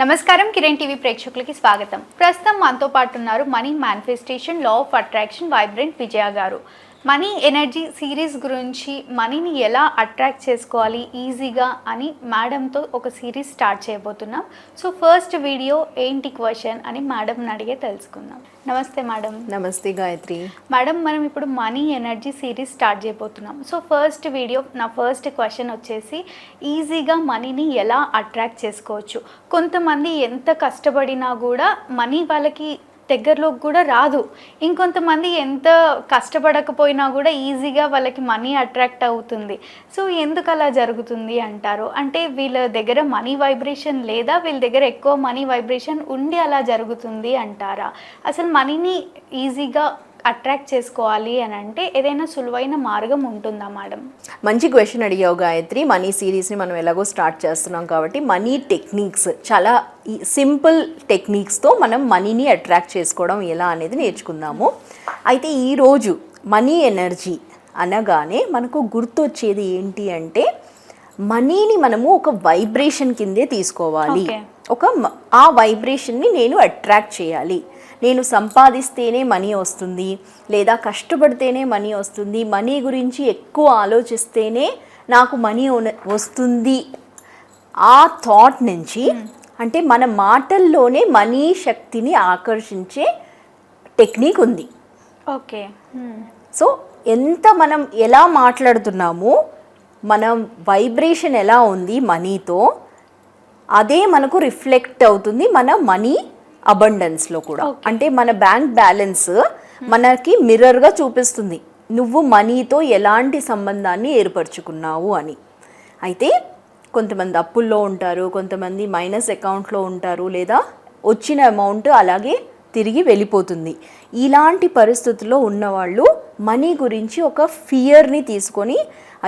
నమస్కారం కిరణ్ టీవీ ప్రేక్షకులకి స్వాగతం. ప్రస్తుతం మనతో పాటు ఉన్నారు money manifestation law of attraction vibrant Vijaya గారు. మనీ ఎనర్జీ సిరీస్ గురించి మనీని ఎలా అట్రాక్ట్ చేసుకోవాలి ఈజీగా అని మేడంతో ఒక సిరీస్ స్టార్ట్ చేయబోతున్నాం. సో ఫస్ట్ వీడియో ఏంటి క్వశ్చన్ అని మేడంని అడిగే తెలుసుకుందాం. నమస్తే మేడం. నమస్తే గాయత్రి. మేడం, మనం ఇప్పుడు మనీ ఎనర్జీ సిరీస్ స్టార్ట్ చేయబోతున్నాం. సో ఫస్ట్ వీడియో నా ఫస్ట్ క్వశ్చన్ వచ్చేసి ఈజీగా మనీని ఎలా అట్రాక్ట్ చేసుకోవచ్చు. కొంతమంది ఎంత కష్టపడినా కూడా మనీ వాళ్ళకి దగ్గరలోకి కూడా రాదు. ఇంకొంతమంది ఎంత కష్టపడకపోయినా కూడా ఈజీగా వాళ్ళకి మనీ అట్రాక్ట్ అవుతుంది. సో ఎందుకు అలా జరుగుతుంది అంటారు? అంటే వీళ్ళ దగ్గర మనీ వైబ్రేషన్ లేదా వీళ్ళ దగ్గర ఎక్కువ మనీ వైబ్రేషన్ ఉండి అలా జరుగుతుంది అంటారా? అసలు మనీని ఈజీగా అట్రాక్ట్ చేసుకోవాలి అని అంటే ఏదైనా సులువైన మార్గం ఉంటుందా మేడం? మంచి క్వశ్చన్ అడిగావు గాయత్రి. మనీ సిరీస్ని మనం ఎలాగో స్టార్ట్ చేస్తున్నాం కాబట్టి మనీ టెక్నిక్స్, చాలా సింపుల్ టెక్నిక్స్తో మనం మనీని అట్రాక్ట్ చేసుకోవడం ఎలా అనేది నేర్చుకుందాము. అయితే ఈరోజు మనీ ఎనర్జీ అనగానే మనకు గుర్తొచ్చేది ఏంటి అంటే మనీని మనము ఒక వైబ్రేషన్ కిందే తీసుకోవాలి. ఆ వైబ్రేషన్ని నేను అట్రాక్ట్ చేయాలి. నేను సంపాదిస్తేనే మనీ వస్తుంది, లేదా కష్టపడితేనే మనీ వస్తుంది, మనీ గురించి ఎక్కువ ఆలోచిస్తేనే నాకు మనీ వస్తుంది. ఆ థాట్ నుంచి అంటే మన మాటల్లోనే మనీ శక్తిని ఆకర్షించే టెక్నిక్ ఉంది. ఓకే. సో ఎంత మనం ఎలా మాట్లాడుతున్నామో, మన వైబ్రేషన్ ఎలా ఉంది మనీతో, అదే మనకు రిఫ్లెక్ట్ అవుతుంది మన మనీ అబండెన్స్లో కూడా. అంటే మన బ్యాంక్ బ్యాలెన్స్ మనకి మిర్రర్గా చూపిస్తుంది నువ్వు మనీతో ఎలాంటి సంబంధాన్ని ఏర్పరచుకున్నావు అని. అయితే కొంతమంది అప్పుల్లో ఉంటారు, కొంతమంది మైనస్ అకౌంట్లో ఉంటారు, లేదా వచ్చిన అమౌంట్ అలాగే తిరిగి వెళ్ళిపోతుంది. ఇలాంటి పరిస్థితుల్లో ఉన్నవాళ్ళు మనీ గురించి ఒక ఫియర్ని తీసుకొని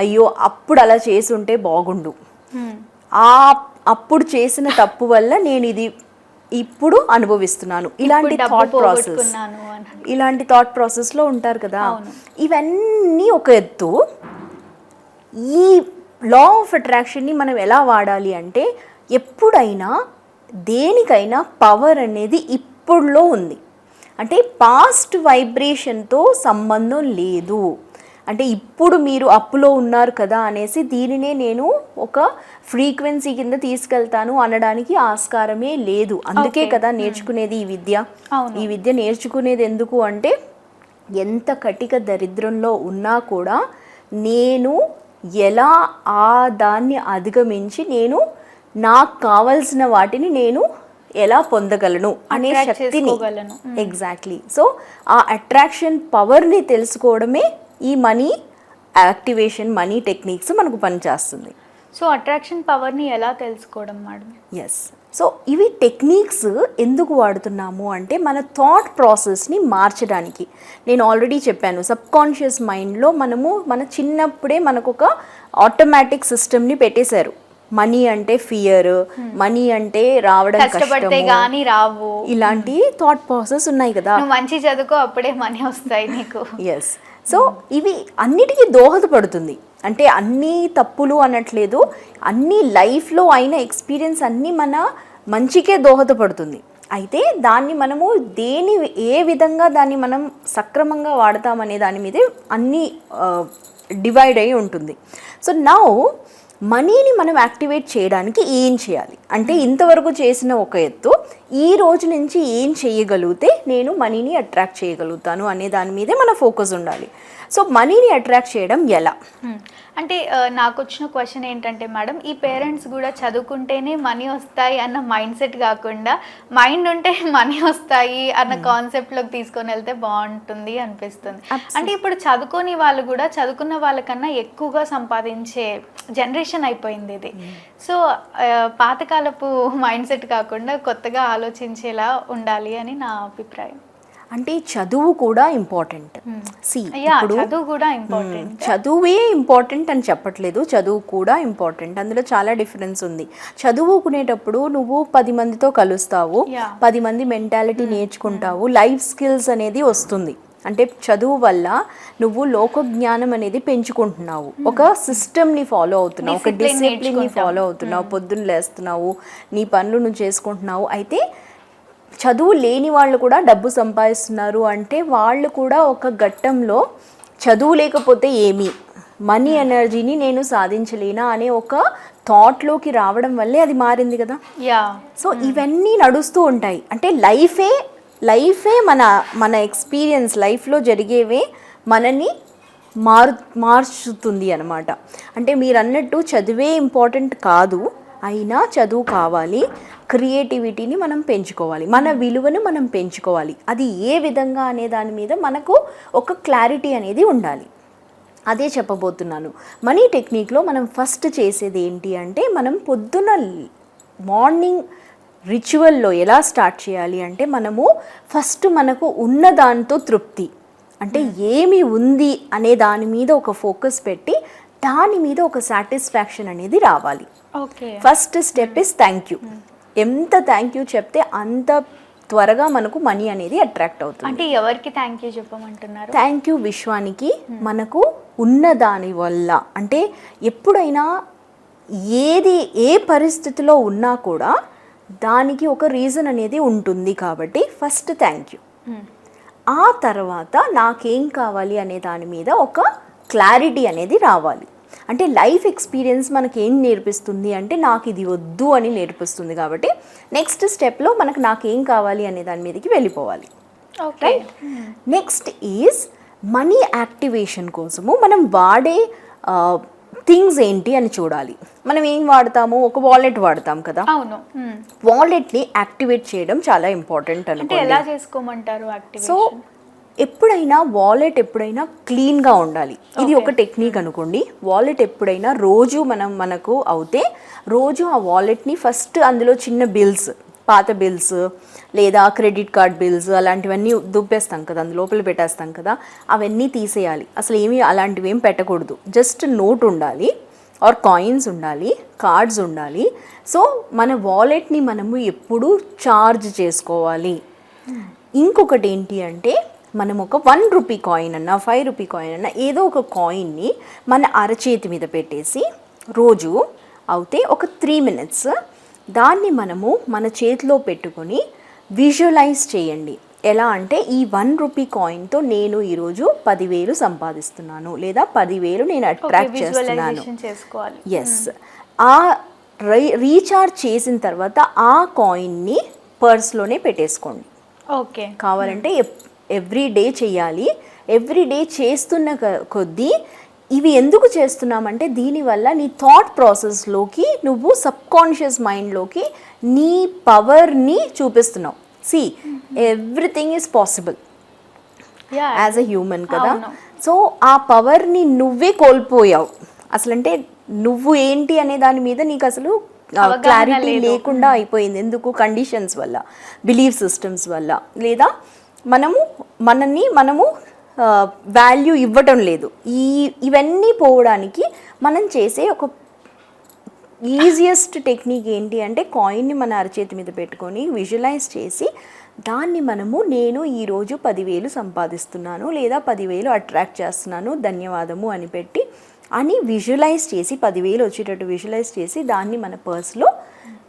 అయ్యో అప్పుడు అలా చేసి ఉంటే బాగుండు, అప్పుడు చేసిన తప్పు వల్ల నేను ఇది ఇప్పుడు అనుభవిస్తున్నాను, ఇలాంటి థాట్ ప్రాసెస్లో ఉంటారు కదా. ఇవన్నీ ఒక ఎత్తు. ఈ లా ఆఫ్ అట్రాక్షన్ని మనం ఎలా వాడాలి అంటే ఎప్పుడైనా దేనికైనా పవర్ అనేది ఇప్పుడులో ఉంది. అంటే పాస్ట్ వైబ్రేషన్తో సంబంధం లేదు. అంటే ఇప్పుడు మీరు అప్పులో ఉన్నారు కదా అనేసి దీనినే నేను ఒక ఫ్రీక్వెన్సీ కింద తీసుకెళ్తాను అనడానికి ఆస్కారమే లేదు. అందుకే కదా నేర్చుకునేది ఈ విద్య. ఈ విద్య నేర్చుకునేది ఎందుకు అంటే ఎంత కటిక దరిద్రంలో ఉన్నా కూడా నేను ఎలా దాన్ని అధిగమించి నేను నాకు కావలసిన వాటిని నేను ఎలా పొందగలను అనే శక్తిని. ఎగ్జాక్ట్లీ. సో ఆ అట్రాక్షన్ పవర్ని తెలుసుకోవడమే ఈ మనీ యాక్టివేషన్, మనీ టెక్నిక్స్ మనకు పనిచేస్తుంది. సో అట్రాక్షన్ పవర్ని ఎలా తెలుసుకోవడం మేడం? ఎస్. సో ఇవి టెక్నిక్స్ ఎందుకు వాడుతున్నాము అంటే మన థాట్ ప్రాసెస్ని మార్చడానికి. నేను ఆల్రెడీ చెప్పాను, సబ్కాన్షియస్ మైండ్లో మన చిన్నప్పుడే మనకు ఒక ఆటోమేటిక్ సిస్టమ్ని పెట్టేశారు. మనీ అంటే ఫియర్, మనీ అంటే రావడం కష్టపడితే గానీ రావు, ఇలాంటి థాట్ ప్రాసెస్ ఉన్నాయి కదా. మంచి చదువుకో అప్పుడే మనీ వస్తాయి నీకు. ఎస్. సో ఇవి అన్నిటికీ దోహదపడుతుంది. అంటే అన్నీ తప్పులు అనట్లేదు, అన్ని లైఫ్లో అయిన ఎక్స్పీరియన్స్ అన్నీ మన మంచికే దోహదపడుతుంది. అయితే దాన్ని మనము ఏ విధంగా దాన్ని మనం సక్రమంగా వాడతామనే దాని మీదే అన్నీ డివైడ్ అయి ఉంటుంది. సో నౌ మనీని మనం యాక్టివేట్ చేయడానికి ఏం చేయాలి అంటే ఇంతవరకు చేసిన ఒక ఎత్తు, ఈ రోజు నుంచి ఏం చేయగలిగితే నేను మనీని అట్రాక్ట్ చేయగలుగుతాను అనే దాని మీదే మన ఫోకస్ ఉండాలి. సో మనీని అట్రాక్ట్ చేయడం ఎలా అంటే నాకు వచ్చిన క్వశ్చన్ ఏంటంటే మేడం, ఈ పేరెంట్స్ కూడా చదువుకుంటేనే మనీ వస్తాయి అన్న మైండ్ సెట్ కాకుండా మైండ్ ఉంటే మనీ వస్తాయి అన్న కాన్సెప్ట్లోకి తీసుకొని వెళ్తే బాగుంటుంది అనిపిస్తుంది. అంటే ఇప్పుడు చదువుకోని వాళ్ళు కూడా చదువుకున్న వాళ్ళకన్నా ఎక్కువగా సంపాదించే జనరేషన్ అయిపోయింది ఇది. సో పాతకాలపు మైండ్ సెట్ కాకుండా కొత్తగా ఆలోచించేలా ఉండాలి అని నా అభిప్రాయం. అంటే చదువు కూడా ఇంపార్టెంట్. చదువే ఇంపార్టెంట్ అని చెప్పట్లేదు, చదువు కూడా ఇంపార్టెంట్. అందులో చాలా డిఫరెన్స్ ఉంది. చదువుకునేటప్పుడు నువ్వు 10 మందితో కలుస్తావు, 10 మంది మెంటాలిటీ నేర్చుకుంటావు, లైఫ్ స్కిల్స్ అనేది వస్తుంది. అంటే చదువు వల్ల నువ్వు లోక జ్ఞానం అనేది పెంచుకుంటున్నావు, ఒక సిస్టమ్ని ఫాలో అవుతున్నావు, ఒక డిసిప్లిన్ని ఫాలో అవుతున్నావు, పొద్దున్న లేస్తున్నావు, నీ పనులు నువ్వు చేసుకుంటున్నావు. అయితే చదువు లేని వాళ్ళు కూడా డబ్బు సంపాదిస్తున్నారు అంటే వాళ్ళు కూడా ఒక ఘట్టంలో చదువు లేకపోతే ఏమి, మనీ ఎనర్జీని నేను సాధించలేనా అనే ఒక థాట్లోకి రావడం వల్లే అది మారింది కదా. సో ఇవన్నీ నడుస్తూ ఉంటాయి. అంటే లైఫే మన ఎక్స్పీరియన్స్, లైఫ్లో జరిగేవే మనని మార్చుతుంది అనమాట. అంటే మీరు అన్నట్టు చదువే ఇంపార్టెంట్ కాదు, అయినా చదువు కావాలి, క్రియేటివిటీని మనం పెంచుకోవాలి, మన విలువను మనం పెంచుకోవాలి. అది ఏ విధంగా అనే దాని మీద మనకు ఒక క్లారిటీ అనేది ఉండాలి. అదే చెప్పబోతున్నాను. మనీ టెక్నిక్లో మనం ఫస్ట్ చేసేది ఏంటి అంటే, మనం పొద్దున మార్నింగ్ రిచువల్లో ఎలా స్టార్ట్ చేయాలి అంటే, మనము ఫస్ట్ మనకు ఉన్న దాంతో తృప్తి, అంటే ఏమి ఉంది అనే దాని మీద ఒక ఫోకస్ పెట్టి దాని మీద ఒక సాటిస్ఫాక్షన్ అనేది రావాలి. First step is thank you. ఎంత థ్యాంక్ యూ చెప్తే అంత త్వరగా మనకు మనీ అనేది అట్రాక్ట్ అవుతుంది. అంటే ఎవరికి థ్యాంక్ యూ చెప్పమంటున్నారు? థ్యాంక్ యూ విశ్వానికి, మనకు ఉన్న దాని వల్ల. అంటే ఎప్పుడైనా ఏ పరిస్థితిలో ఉన్నా కూడా దానికి ఒక రీజన్ అనేది ఉంటుంది కాబట్టి ఫస్ట్ థ్యాంక్ యూ. ఆ తర్వాత నాకేం కావాలి అనే దాని మీద ఒక క్లారిటీ అనేది రావాలి. అంటే లైఫ్ ఎక్స్పీరియన్స్ మనకి ఏం నేర్పిస్తుంది అంటే, నాకు ఇది వద్దు అని నేర్పిస్తుంది. కాబట్టి నెక్స్ట్ స్టెప్లో మనకు నాకేం కావాలి అనే దాని మీదకి వెళ్ళిపోవాలి. Right. Next is money activation కోసము మనం వాడే థింగ్స్ ఏంటి అని చూడాలి. మనం ఏం వాడతాము, ఒక వాలెట్ వాడతాం కదా. అవును. వాలెట్ని యాక్టివేట్ చేయడం చాలా ఇంపార్టెంట్ అనుకోండి. ఎలా చేసుకోమంటారు యాక్టివేషన్? సో ఎప్పుడైనా వాలెట్ ఎప్పుడైనా క్లీన్గా ఉండాలి. ఇది ఒక టెక్నిక్ అనుకోండి. వాలెట్ ఎప్పుడైనా రోజు మనకు అవుతే రోజు ఆ వాలెట్ని ఫస్ట్ అందులో చిన్న బిల్స్, పాత బిల్స్ లేదా క్రెడిట్ కార్డ్ బిల్స్ అలాంటివన్నీ దుబ్బేస్తాం కదా, అందులోపల పెట్టేస్తాం కదా, అవన్నీ తీసేయాలి. అసలు అలాంటివి ఏం పెట్టకూడదు. జస్ట్ నోట్ ఉండాలి, ఆర్ కాయిన్స్ ఉండాలి, కార్డ్స్ ఉండాలి. సో మన వాలెట్ని మనము ఎప్పుడూ చార్జ్ చేసుకోవాలి. ఇంకొకటి ఏంటి అంటే, మనం ఒక 1 రూపీ కాయిన్ అన్నా 5 రూపీ కాయిన్ అన్నా ఏదో ఒక కాయిన్ని మన అరచేతి మీద పెట్టేసి రోజు అవుతే ఒక 3 minutes దాన్ని మనము మన చేతిలో పెట్టుకొని విజువలైజ్ చేయండి. ఎలా అంటే, ఈ 1 రూపీ కాయిన్తో నేను ఈరోజు 10,000 సంపాదిస్తున్నాను లేదా 10,000 నేను అట్రాక్ట్ చేస్తున్నాను. ఎస్. ఆ రీఛార్జ్ చేసిన తర్వాత ఆ కాయిన్ని పర్స్లోనే పెట్టేసుకోండి. ఓకే. కావాలంటే ఎవ్రీ డే చేయాలి. ఎవ్రీ డే చేస్తున్న కొద్దీ ఇవి ఎందుకు చేస్తున్నామంటే, దీనివల్ల నీ థాట్ ప్రాసెస్లోకి నువ్వు సబ్కాన్షియస్ మైండ్లోకి నీ పవర్ని చూపిస్తున్నావు. See, everything is possible as a human కదా. సో ఆ పవర్ని నువ్వే కోల్పోయావు. అసలంటే నువ్వు ఏంటి అనే దాని మీద నీకు అసలు క్లారిటీ లేకుండా అయిపోయింది. ఎందుకు? కండిషన్స్ వల్ల, బిలీఫ్ సిస్టమ్స్ వల్ల, లేదా మనము వాల్యూ ఇవ్వటం లేదు. ఇవన్నీ పోవడానికి మనం చేసే ఒక ఈజియెస్ట్ టెక్నిక్ ఏంటి అంటే, కాయిన్ని మన అరచేతి మీద పెట్టుకొని విజువలైజ్ చేసి దాన్ని నేను ఈరోజు 10,000 సంపాదిస్తున్నాను లేదా 10,000 అట్రాక్ట్ చేస్తున్నాను, ధన్యవాదము అని పెట్టి విజువలైజ్ చేసి 10,000 వచ్చేటట్టు విజువలైజ్ చేసి దాన్ని మన పర్స్లో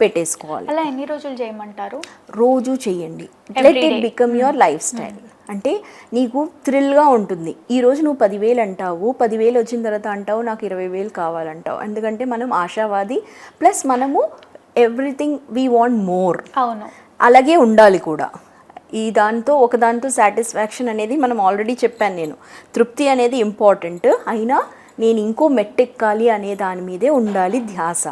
పెట్టేసుకోవాలి. అలా ఎన్ని రోజులు చేయమంటారు? రోజు చేయండి. Let it become your life style. అంటే నీకు థ్రిల్గా ఉంటుంది. ఈరోజు నువ్వు 10,000 అంటావు, 10,000 వచ్చిన తర్వాత అంటావు నాకు 20,000 కావాలంటావు. ఎందుకంటే మనం ఆశావాది, ప్లస్ మనము ఎవ్రీథింగ్ వీ వాంట్ మోర్. అవును, అలాగే ఉండాలి కూడా. ఒకదాంతో సాటిస్ఫాక్షన్ అనేది మనం ఆల్రెడీ చెప్పాను నేను. తృప్తి అనేది ఇంపార్టెంట్, అయినా నేను ఇంకో మెట్టెక్కాలి అనే దాని మీదే ఉండాలి ధ్యాస.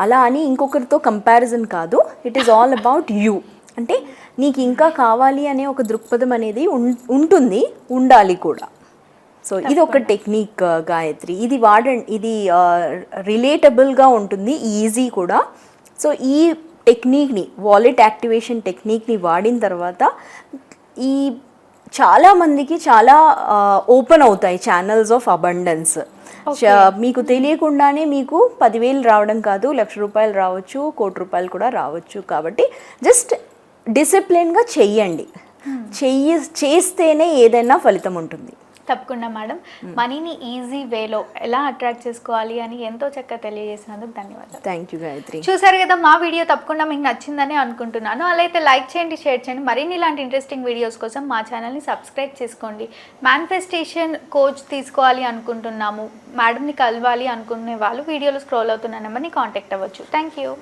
అలా అని ఇంకొకరితో కంపారిజన్ కాదు. It is all about you. అంటే నీకు ఇంకా కావాలి అనే ఒక దృక్పథం అనేది ఉండాలి కూడా. సో ఇది ఒక టెక్నిక్ గాయత్రి. ఇది రిలేటబుల్గా ఉంటుంది, ఈజీ కూడా. సో ఈ టెక్నిక్ని, వాలెట్ యాక్టివేషన్ టెక్నిక్ని వాడిన తర్వాత చాలామందికి చాలా ఓపెన్ అవుతాయి ఛానల్స్ ఆఫ్ అబండెన్స్. మీకు తెలియకుండానే మీకు 10,000 రావడం కాదు, 1,00,000 రూపాయలు రావచ్చు, 1,00,00,000 రూపాయలు కూడా రావచ్చు. కాబట్టి జస్ట్ డిసిప్లిన్గా చెయ్యండి. చేస్తేనే ఏదైనా ఫలితం ఉంటుంది. తప్పకుండా మేడం. మనీని ఈజీ వేలో ఎలా అట్రాక్ట్ చేసుకోవాలి అని ఎంతో చక్కగా తెలియజేసినందుకు ధన్యవాదాలు. Thank you Gayatri. చూసారు కదా, మా వీడియో తప్పకుండా మీకు నచ్చిందని అనుకుంటున్నాను. అలా అయితే లైక్ చేయండి, షేర్ చేయండి. మరిన్ని ఇలాంటి ఇంట్రెస్టింగ్ వీడియోస్ కోసం మా ఛానల్ని సబ్స్క్రైబ్ చేసుకోండి. మేనిఫెస్టేషన్ కోచ్ తీసుకోవాలి అనుకుంటున్నాము, మేడంని కలవాలి అనుకునే వాళ్ళు వీడియోలో స్క్రోల్ అవుతున్న నెంబర్ని కాంటాక్ట్ అవ్వచ్చు. Thank you.